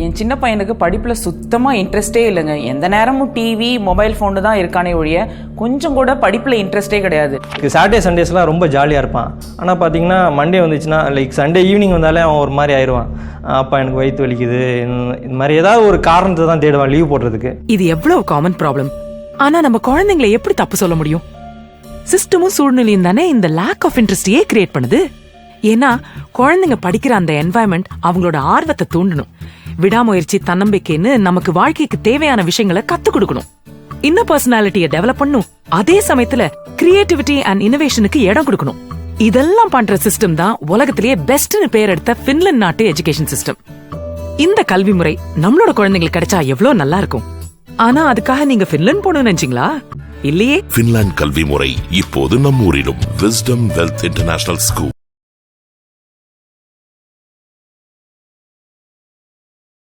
என் சின்ன பையனுக்கு படிப்புல சுத்தமா இன்ட்ரெஸ்டே இல்லைங்க. எந்த நேரமும் டிவி மொபைல் ஃபோனு தான் இருக்கானே ஒழிய கொஞ்சம் கூட படிப்புல இன்ட்ரெஸ்டே கிடையாது. சாட்டர்டே சண்டேஸ்லாம் ரொம்ப ஜாலியாக இருப்பான். ஆனால் பார்த்தீங்கன்னா மண்டே வந்துச்சுன்னா லைக் சண்டே ஈவினிங் வந்தாலே அவன் ஒரு மாதிரி ஆயிடுவான். அப்பா எனக்கு வயிற்று வலிக்குது, இந்த மாதிரி ஏதாவது ஒரு காரணத்தை தான் தேடுவான் லீவ் போடுறதுக்கு. இது எவ்வளவு காமன் ப்ராப்ளம். ஆனா நம்ம குழந்தைங்களை எப்படி தப்பு சொல்ல முடியும்? சிஸ்டமும் சூழ்நிலையும் தானே இந்த லேக் ஆஃப் இன்ட்ரெஸ்டையே கிரியேட் பண்ணுது. ஏன்னா குழந்தைங்க படிக்கிற அந்த என்வாயன்மெண்ட் அவங்களோட ஆர்வத்தை தூண்டணும். விடாமுயற்சி, தன்னம்பிக்கைன்னு நமக்கு வாழ்க்கைக்கு தேவையான விஷயங்களை கத்து கொடுக்கணும். இன்னர் பர்சனாலிட்டியை டெவலப் பண்ணும். அதே சமயத்துல கிரியேட்டிவிட்டி அண்ட் இன்னோவேஷனுக்கு இடம் கொடுக்கணும். இதெல்லாம் பண்ற சிஸ்டம் தான் உலகத்திலேயே பெஸ்ட்னு பேர் எடுத்த பின்லாந்து நாட்டு எஜுகேஷன் சிஸ்டம். இந்த கல்வி முறை நம்மளோட குழந்தைங்களுக்கு கிடைச்சா எவ்வளவு நல்லா இருக்கும். ஆனா அதுக்காக நீங்க பின்லாந்து போகணும்னு நினைச்சீங்களா? இல்லையே. பின்லாந்து கல்வி முறை இப்போது நம் ஊரிலும் விஸ்டம் வெல்த் இன்டர்நேஷனல் ஸ்கூல்.